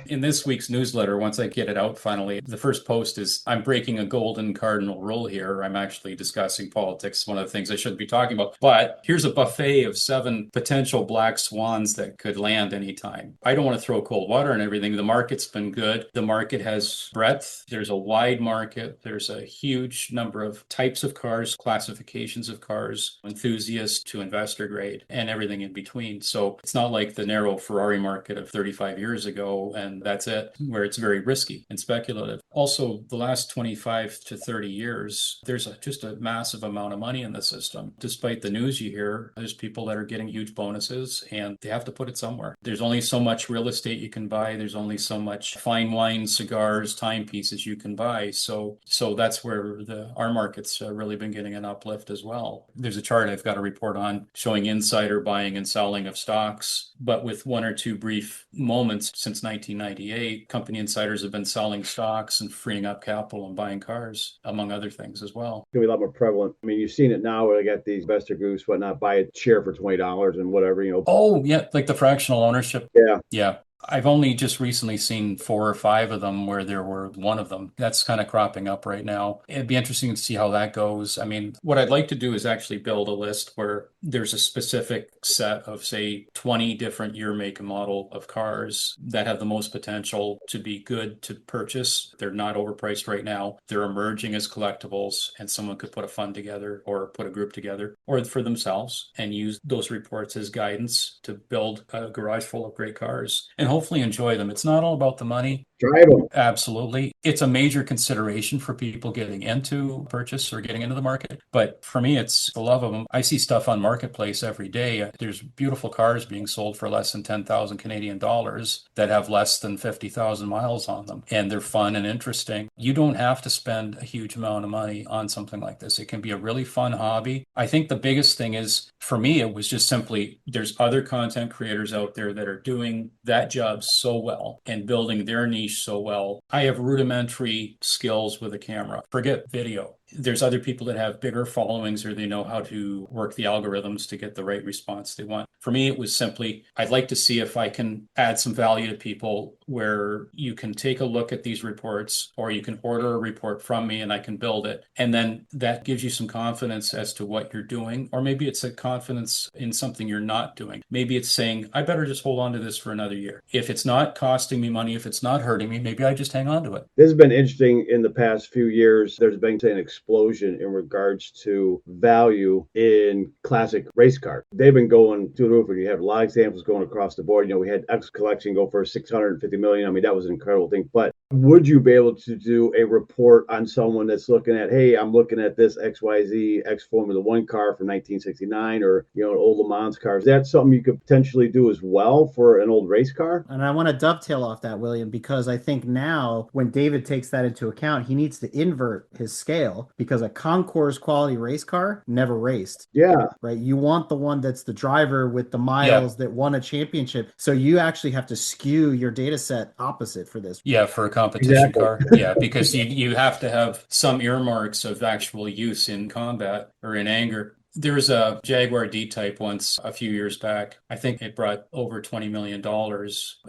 In this week's newsletter, once I get it out finally, the first post is, I'm breaking a golden cardinal rule here. I'm actually discussing politics, one of the things I shouldn't be talking about. But here's a buffet of 7 potential black swans that could land anytime. I don't want to throw cold water on everything. The market's been good. The market has breadth. There's a wide market. There's a huge number of types of cars, classifications of cars, enthusiast to investor grade, and everything in between. So it's not like the narrow Ferrari market of 35 years ago, and that's it, where it's very risky and speculative. Also, the last 25 to 30 years, there's just a massive amount of money in the system. Despite the news you hear, there's people that are getting huge bonuses, and they have to put it somewhere. There's only so much real estate you can buy. There's only so much fine wine, cigars, timepieces you can buy. So that's where our market's really been getting an uplift as well. There's a chart I've got a report on showing insider buying and selling of stocks, but with 1 or 2 brief moments since 1998, company insiders have been selling stocks and freeing up capital and buying cars, among other things as well. It's going to be a lot more prevalent. I mean, you've seen it now where they got these investor groups, whatnot, buy a share for $20 and whatever, Oh, yeah, like the fractional ownership. Yeah. Yeah. I've only just recently seen 4 or 5 of them where there were one of them. That's kind of cropping up right now. It'd be interesting to see how that goes. I mean, what I'd like to do is actually build a list where there's a specific set of, say, 20 different year, make, and model of cars that have the most potential to be good to purchase. They're not overpriced right now. They're emerging as collectibles, and someone could put a fund together or put a group together or for themselves and use those reports as guidance to build a garage full of great cars and hopefully enjoy them. It's not all about the money. Drive them. Absolutely. It's a major consideration for people getting into purchase or getting into the market. But for me, it's the love of them. I see stuff on Marketplace every day. There's beautiful cars being sold for less than 10,000 Canadian dollars that have less than 50,000 miles on them. And they're fun and interesting. You don't have to spend a huge amount of money on something like this. It can be a really fun hobby. I think the biggest thing is, for me, it was just simply, there's other content creators out there that are doing that job so well and building their niche so well. I have rudimentary skills with a camera. Forget video. There's other people that have bigger followings or they know how to work the algorithms to get the right response they want. For me, it was simply, I'd like to see if I can add some value to people where you can take a look at these reports or you can order a report from me and I can build it. And then that gives you some confidence as to what you're doing. Or maybe it's a confidence in something you're not doing. Maybe it's saying, I better just hold on to this for another year. If it's not costing me money, if it's not hurting me, maybe I just hang on to it. This has been interesting in the past few years. There's been an explosion in regards to value in classic race cars. They've been going through the roof, and you have a lot of examples going across the board. We had X collection go for 650 million. I mean, that was an incredible thing. But would you be able to do a report on someone that's looking at, hey, I'm looking at this XYZ X Formula One car from 1969 or, an old Le Mans car? Is that something you could potentially do as well for an old race car? And I want to dovetail off that, William, because I think now when David takes that into account, he needs to invert his scale because a concours quality race car never raced. Yeah. Right. You want the one that's the driver with the miles that won a championship. So you actually have to skew your data set opposite for this. Yeah, for a competition car. Yeah, because you have to have some earmarks of actual use in combat or in anger. There was a Jaguar D-Type once a few years back. I think it brought over $20 million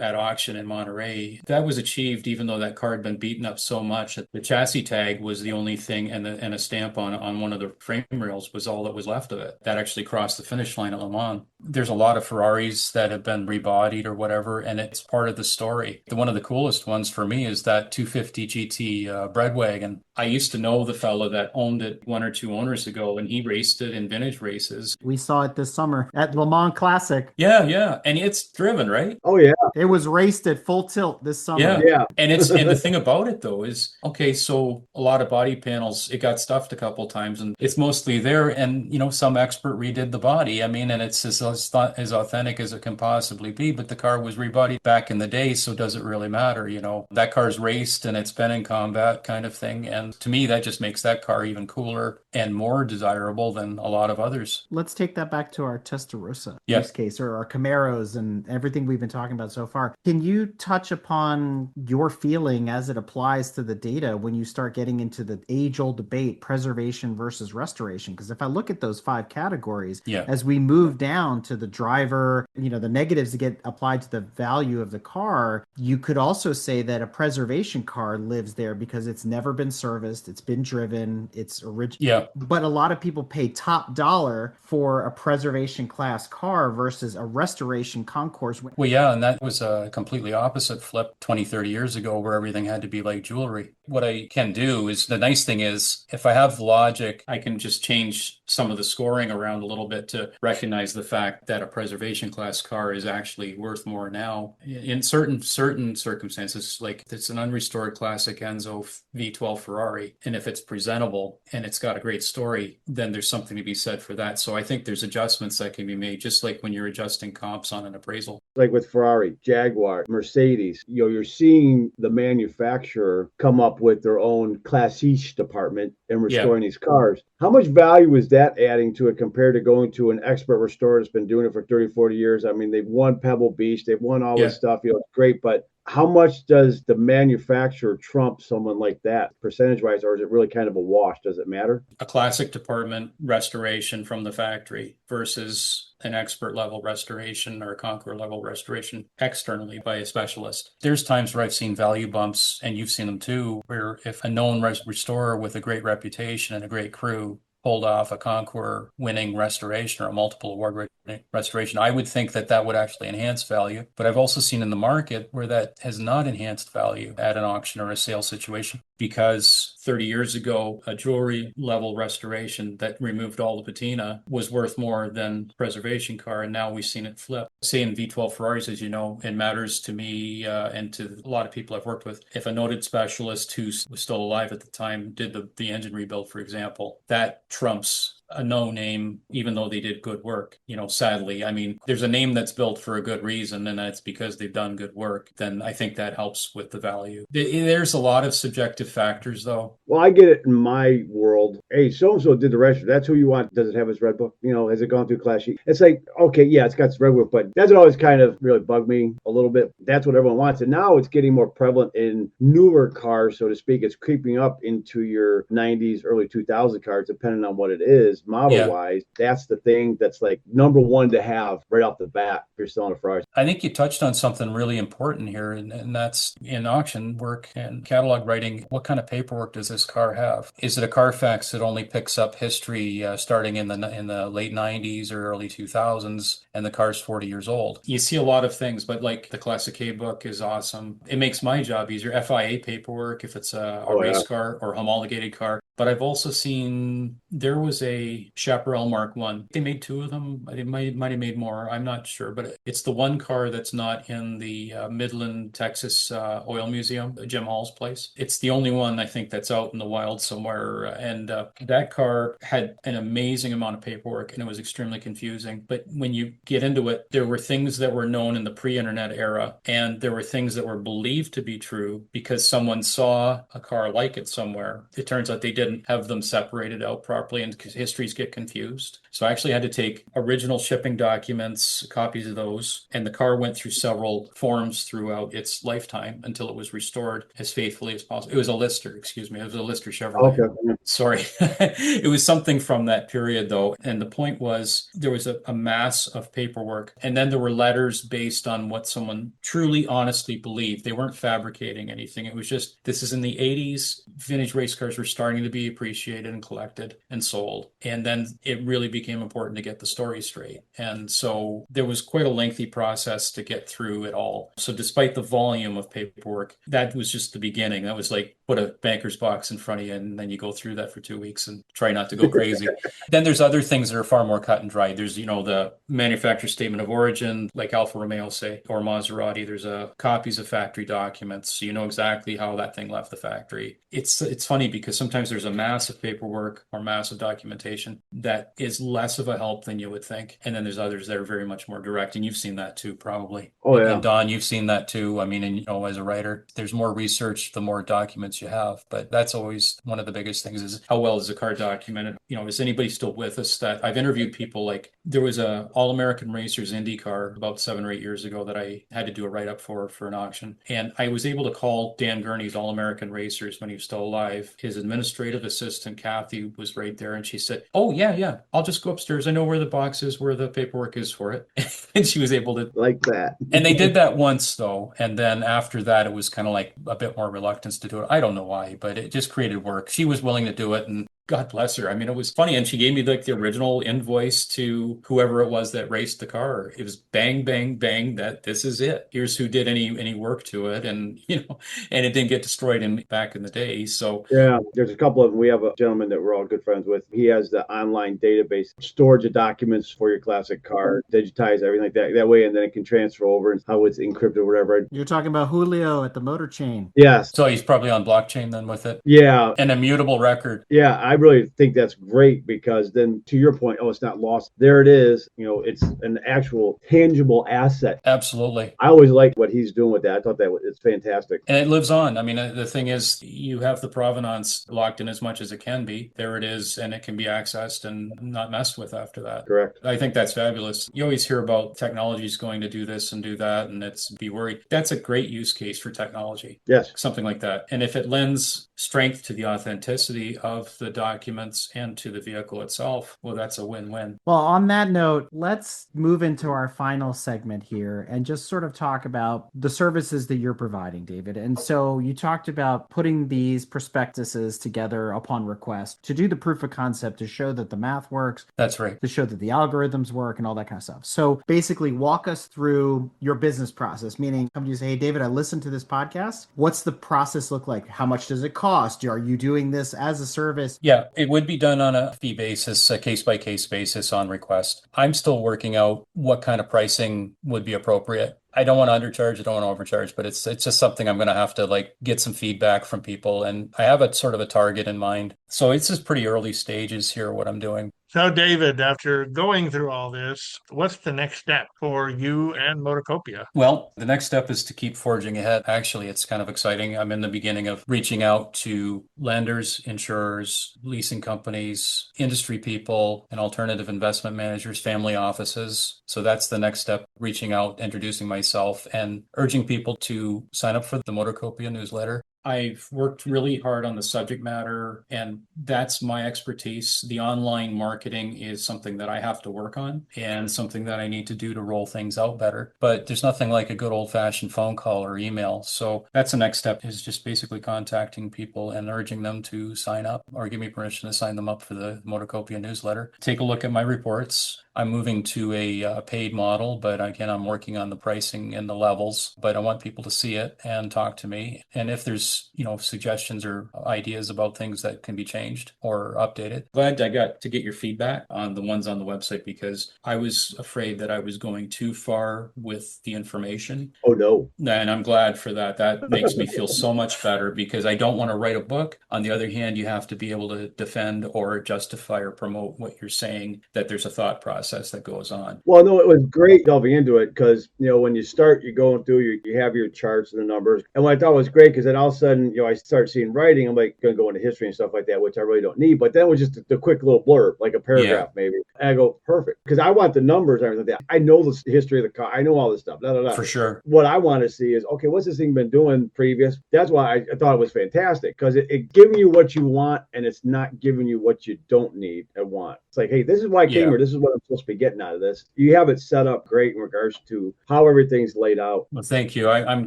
at auction in Monterey. That was achieved even though that car had been beaten up so much that the chassis tag was the only thing and a stamp on one of the frame rails was all that was left of it. That actually crossed the finish line at Le Mans. There's a lot of Ferraris that have been rebodied or whatever, and it's part of the story. One of the coolest ones for me is that 250 GT bread wagon. I used to know the fellow that owned it 1 or 2 owners ago, and he raced it in vintage races. We saw it this summer at Le Mans Classic. Yeah. And it's driven, right? Oh, yeah. It was raced at full tilt this summer. Yeah. And the thing about it though is, okay, so a lot of body panels, it got stuffed a couple times and it's mostly there. And, some expert redid the body. I mean, and it's as authentic as it can possibly be, but the car was rebodied back in the day. So does it really matter? That car's raced and it's been in combat kind of thing. And to me, that just makes that car even cooler and more desirable than a lot of others. Let's take that back to our Testarossa Yes. use case or our Camaros and everything we've been talking about so far. Can you touch upon your feeling as it applies to the data when you start getting into the age-old debate, preservation versus restoration? Because if I look at those 5 categories, as we move down to the driver, the negatives that get applied to the value of the car, you could also say that a preservation car lives there because it's never been serviced, it's been driven, it's original. Yeah. But a lot of people pay top dollar for a preservation class car versus a restoration concours. Well, yeah, and that was a completely opposite flip 20, 30 years ago where everything had to be like jewelry. What I can do is, the nice thing is, if I have logic, I can just change some of the scoring around a little bit to recognize the fact that a preservation class car is actually worth more now. In certain circumstances, like it's an unrestored classic Enzo V12 Ferrari, and if it's presentable and it's got a great story, then there's something to be said for that. So I think there's adjustments that can be made, just like when you're adjusting comps on an appraisal. Like with Ferrari, Jaguar, Mercedes, you're seeing the manufacturer come up with their own classiche department in restoring these cars. How much value is that adding to it compared to going to an expert restorer that's been doing it for 30, 40 years? I mean, they've won Pebble Beach, they've won all this stuff, it's great, but how much does the manufacturer trump someone like that percentage-wise, or is it really kind of a wash? Does it matter? A classic department restoration from the factory versus an expert level restoration or a conqueror level restoration externally by a specialist. There's times where I've seen value bumps, and you've seen them too, where if a known restorer with a great reputation and a great crew pulled off a conqueror winning restoration or a multiple award restoration, I would think that would actually enhance value. But I've also seen in the market where that has not enhanced value at an auction or a sale situation, because 30 years ago, a jewelry level restoration that removed all the patina was worth more than preservation car. And now we've seen it flip. Say in V12 Ferraris, as you know, it matters to me and to a lot of people I've worked with. If a noted specialist who was still alive at the time did the engine rebuild, for example, that trumps a no name, even though they did good work. Sadly, I mean, there's a name that's built for a good reason, and that's because they've done good work. Then I think that helps with the value. There's a lot of subjective factors, though. Well, I get it in my world. Hey, so and so did the register. That's who you want. Does it have his red book? Has it gone through class sheet? It's like, okay, yeah, it's got its red book, but that's what always kind of really bugged me a little bit. That's what everyone wants. And now it's getting more prevalent in newer cars, so to speak. It's creeping up into your 90s, early 2000 cars, depending on what it is, model wise. That's the thing that's like number one to have right off the bat if you're selling a Ferrari. I think you touched on something really important here, and that's in auction work and catalog writing. What kind of paperwork does this car have? Is it a Carfax that only picks up history starting in the late 90s or early 2000s, and the car's 40 years old? You see a lot of things, but like the Classic K book is awesome. It makes my job easier. FIA paperwork, if it's a race car or homologated car. But I've also seen there was a Chaparral Mark One. They made two of them. They might have made more. I'm not sure, but it's the one car that's not in the Midland, Texas Oil Museum, Jim Hall's place. It's the only one I think that's out in the wild somewhere. And that car had an amazing amount of paperwork, and it was extremely confusing. But when you get into it, there were things that were known in the pre-internet era, and there were things that were believed to be true because someone saw a car like it somewhere. It turns out they didn't have them separated out properly, and histories get confused. So I actually had to take original shipping documents, copies of those, and the car went through several forms throughout its lifetime until it was restored as faithfully as possible. It was a Lister, excuse me. It was a Lister Chevrolet. Okay. Sorry. It was something from that period, though. And the point was there was a mass of paperwork, and then there were letters based on what someone truly, honestly believed. They weren't fabricating anything. It was just, this is in the 80s. Vintage race cars were starting to be appreciated and collected and sold. And then it really became important to get the story straight. And so there was quite a lengthy process to get through it all. So despite the volume of paperwork, that was just the beginning. That was like put a banker's box in front of you, and then you go through that for 2 weeks and try not to go crazy. Then there's other things that are far more cut and dry. There's, the manufacturer statement of origin, like Alfa Romeo, say, or Maserati. There's copies of factory documents, so you know exactly how that thing left the factory. It's funny because sometimes there's a massive paperwork or massive documentation that is less of a help than you would think. And then there's others that are very much more direct. And you've seen that too, probably. Oh, yeah. And Don, you've seen that too. I mean, and as a writer, there's more research, the more documents you have. But that's always one of the biggest things is how well is the car documented? Is anybody still with us? That I've interviewed people like there was a All-American Racers Indy car about 7 or 8 years ago that I had to do a write-up for an auction. And I was able to call Dan Gurney's All-American Racers when he was still alive. His administrative assistant, Kathy, was right there. And she said, oh, yeah, I'll just go upstairs. I know where the box is, where the paperwork is for it. And she was able to. Like that. And they did that once, though. And then after that, it was kind of like a bit more reluctance to do it. I don't know why, but it just created work. She was willing to do it. And God bless her. I mean, it was funny. And she gave me like the original invoice to whoever it was that raced the car. It was bang, bang, bang, that this is it. Here's who did any work to it. And, and it didn't get destroyed back in the day. So yeah, there's a couple of them. We have a gentleman that we're all good friends with. He has the online database storage of documents for your classic car, digitize everything like that. That way, and then it can transfer over and how it's encrypted or whatever. You're talking about Julio at the Motor Chain. Yes. So he's probably on blockchain then with it. Yeah. An immutable record. Yeah, I really think that's great because then to your point, it's not lost. There it is. It's an actual tangible asset. Absolutely. I always like what he's doing with that. I thought that it's fantastic. And it lives on. I mean, the thing is, you have the provenance locked in as much as it can be. There it is, and it can be accessed and not messed with after that. Correct. I think that's fabulous. You always hear about technologies going to do this and do that, and it's be worried. That's a great use case for technology. Yes. Something like that. And if it lends strength to the authenticity of the documents and to the vehicle itself, well, that's a win-win. Well, on that note, let's move into our final segment here and just sort of talk about the services that you're providing, David. And so you talked about putting these prospectuses together upon request to do the proof of concept to show that the math works. That's right. To show that the algorithms work and all that kind of stuff. So basically walk us through your business process, meaning come to you and say, hey, David, I listened to this podcast. What's the process look like? How much does it cost? Are you doing this as a service? Yeah, it would be done on a fee basis, a case-by-case basis on request. I'm still working out what kind of pricing would be appropriate. I don't want to undercharge, I don't want to overcharge, but it's just something I'm going to have to get some feedback from people. And I have a sort of a target in mind. So it's just pretty early stages here, what I'm doing. So, David, after going through all this, what's the next step for you and Motorcopia? Well, the next step is to keep forging ahead. Actually, it's kind of exciting. I'm in the beginning of reaching out to lenders, insurers, leasing companies, industry people, and alternative investment managers, family offices. So that's the next step, reaching out, introducing myself, and urging people to sign up for the Motorcopia newsletter. I've worked really hard on the subject matter, and that's my expertise. The online marketing is something that I have to work on and something that I need to do to roll things out better. But there's nothing like a good old-fashioned phone call or email. So that's the next step, is just basically contacting people and urging them to sign up or give me permission to sign them up for the Motorcopia newsletter. Take a look at my reports. I'm moving to a paid model, but again, I'm working on the pricing and the levels, but I want people to see it and talk to me. And if there's, suggestions or ideas about things that can be changed or updated, glad I got to get your feedback on the ones on the website, because I was afraid that I was going too far with the information. Oh, no. And I'm glad for that. That makes me feel so much better, because I don't want to write a book. On the other hand, you have to be able to defend or justify or promote what you're saying, that there's a thought process that goes on. Well, no, it was great delving into it because, when you start, you're going through, you have your charts and the numbers. And what I thought was great, because then all of a sudden, I start seeing writing. I'm like going to go into history and stuff like that, which I really don't need. But then it was just the quick little blurb, like a paragraph maybe. And I go, perfect. Because I want the numbers and everything like that. I know the history of the car. I know all this stuff. Blah, blah, blah. For sure. What I want to see is, okay, what's this thing been doing previous? That's why I thought it was fantastic, because it giving you what you want, and it's not giving you what you don't need and want. It's like, hey, this is why I came here. This is what I'm supposed to be getting out of this. You have it set up great in regards to how everything's laid out. Well, thank you. I'm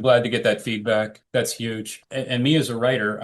glad to get that feedback. That's huge. And me as a writer,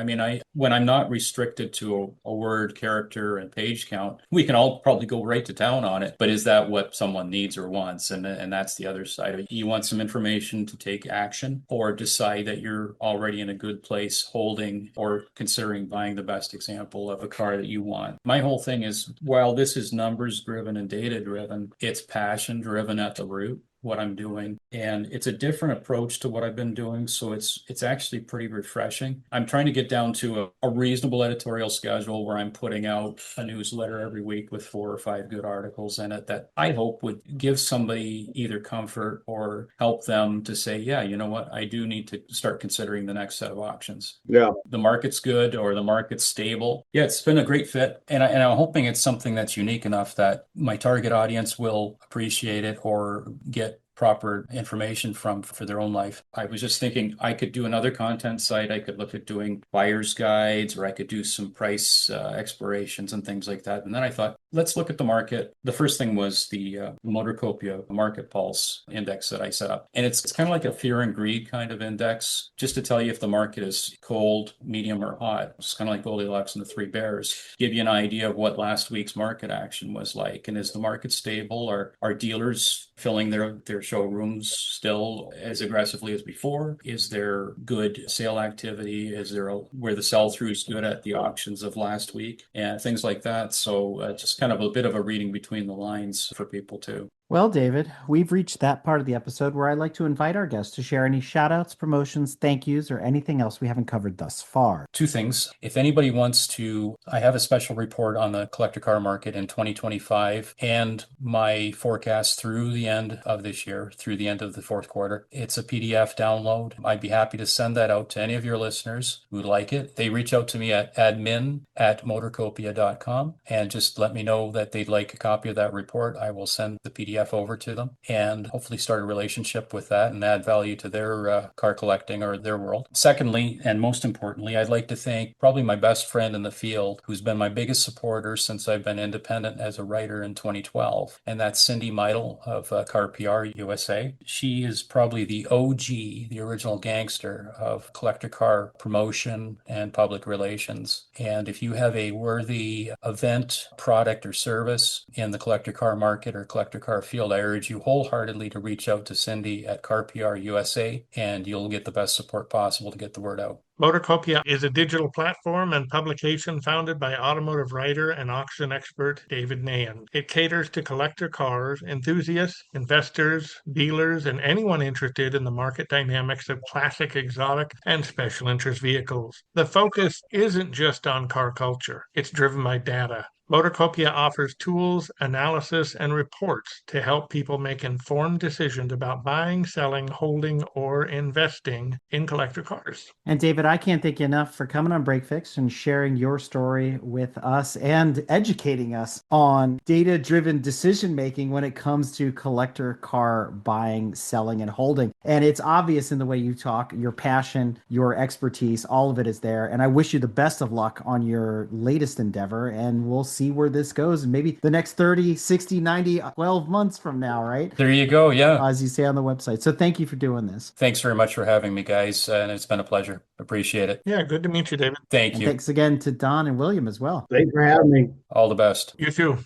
when I'm not restricted to a word, character, and page count, we can all probably go right to town on it. But is that what someone needs or wants? And that's the other side of it. You want some information to take action, or decide that you're already in a good place holding or considering buying the best example of a car that you want. My whole thing is, while this is numbers driven and data driven, it's passion driven at the root, what I'm doing. And it's a different approach to what I've been doing. So it's actually pretty refreshing. I'm trying to get down to a reasonable editorial schedule where I'm putting out a newsletter every week with 4 or 5 good articles in it that I hope would give somebody either comfort or help them to say, yeah, you know what, I do need to start considering the next set of options. Yeah. The market's good, or the market's stable. Yeah, it's been a great fit. And I'm hoping it's something that's unique enough that my target audience will appreciate it or get proper information for their own life. I was just thinking I could do another content site. I could look at doing buyer's guides, or I could do some price explorations and things like that. And then I thought, let's look at the market. The first thing was the Motorcopia Market Pulse index that I set up. And it's kind of like a fear and greed kind of index, just to tell you if the market is cold, medium, or hot. It's kind of like Goldilocks and the Three Bears. Give you an idea of what last week's market action was like. And is the market stable? Are dealers filling their showrooms still as aggressively as before? Is there good sale activity? Is there where the sell-through is good at the auctions of last week? And things like that. So just kind of a bit of a reading between the lines for people too. Well, David, we've reached that part of the episode where I'd like to invite our guests to share any shout-outs, promotions, thank yous, or anything else we haven't covered thus far. 2 things. If anybody wants to, I have a special report on the collector car market in 2025 and my forecast through the end of this year, through the end of the fourth quarter. It's a PDF download. I'd be happy to send that out to any of your listeners who like it. They reach out to me at admin@motorcopia.com and just let me know that they'd like a copy of that report. I will send the PDF over to them and hopefully start a relationship with that and add value to their car collecting or their world. Secondly, and most importantly, I'd like to thank probably my best friend in the field, who's been my biggest supporter since I've been independent as a writer in 2012. And that's Cindy Meidel of Car PR USA. She is probably the OG, the original gangster of collector car promotion and public relations. And if you have a worthy event, product, or service in the collector car market or collector car field, I urge you wholeheartedly to reach out to Cindy at Car PR USA, and you'll get the best support possible to get the word out. Motorcopia is a digital platform and publication founded by automotive writer and auction expert David Neyens. It caters to collector cars, enthusiasts, investors, dealers, and anyone interested in the market dynamics of classic, exotic, and special interest vehicles. The focus isn't just on car culture. It's driven by data. Motorcopia offers tools, analysis, and reports to help people make informed decisions about buying, selling, holding, or investing in collector cars. And David, I can't thank you enough for coming on Break Fix and sharing your story with us and educating us on data-driven decision-making when it comes to collector car buying, selling, and holding. And it's obvious in the way you talk, your passion, your expertise, all of it is there. And I wish you the best of luck on your latest endeavor. And we'll see where this goes. And maybe the next 30, 60, 90, 12 months from now, right? There you go. Yeah. As you say on the website. So thank you for doing this. Thanks very much for having me, guys. And it's been a pleasure. Appreciate it. Yeah, good to meet you, David. Thank And you. thanks again to Don and William as well. Thanks for having me. All the best. You too.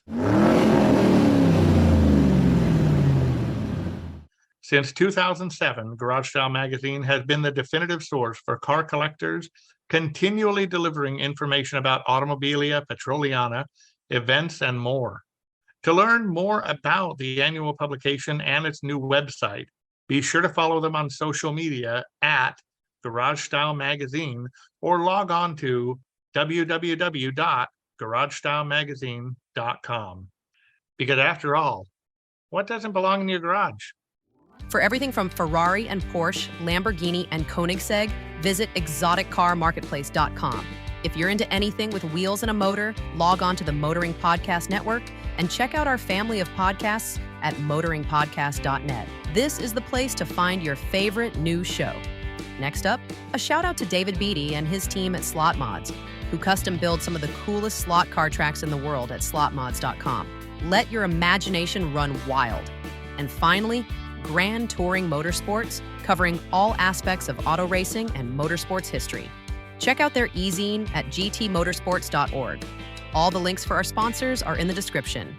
Since 2007, Garage Style Magazine has been the definitive source for car collectors, continually delivering information about automobilia, petroliana, events, and more. To learn more about the annual publication and its new website, be sure to follow them on social media at Garage Style Magazine or log on to www.garagestylemagazine.com. Because after all, what doesn't belong in your garage? For everything from Ferrari and Porsche, Lamborghini, and Koenigsegg, visit exoticcarmarketplace.com. If you're into anything with wheels and a motor, log on to the Motoring Podcast Network and check out our family of podcasts at motoringpodcast.net. This is the place to find your favorite new show. Next up, a shout out to David Beatty and his team at Slot Mods, who custom build some of the coolest slot car tracks in the world at slotmods.com. Let your imagination run wild. And finally, Grand Touring Motorsports, covering all aspects of auto racing and motorsports history. Check out their e-zine at gtmotorsports.org. All the links for our sponsors are in the description.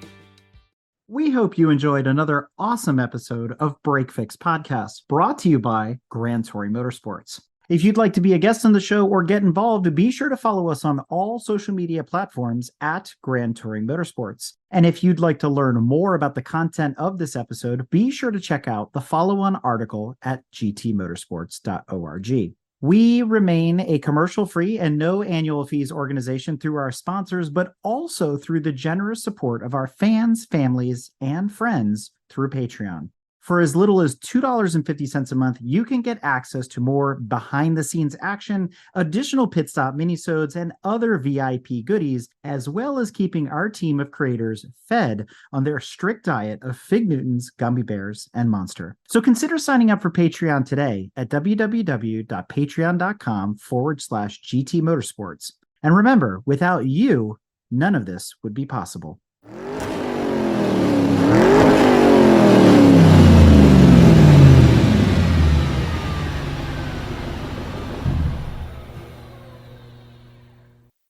We hope you enjoyed another awesome episode of Break Fix Podcast, brought to you by Grand Touring Motorsports. If you'd like to be a guest on the show or get involved, be sure to follow us on all social media platforms at Grand Touring Motorsports. And if you'd like to learn more about the content of this episode, be sure to check out the follow-on article at gtmotorsports.org. We remain a commercial-free and no annual fees organization through our sponsors, but also through the generous support of our fans, families, and friends through Patreon. For as little as $2.50 a month, you can get access to more behind-the-scenes action, additional pit stop minisodes, and other VIP goodies, as well as keeping our team of creators fed on their strict diet of Fig Newtons, gummy bears, and Monster. So consider signing up for Patreon today at www.patreon.com/GT Motorsports. And remember, without you, none of this would be possible.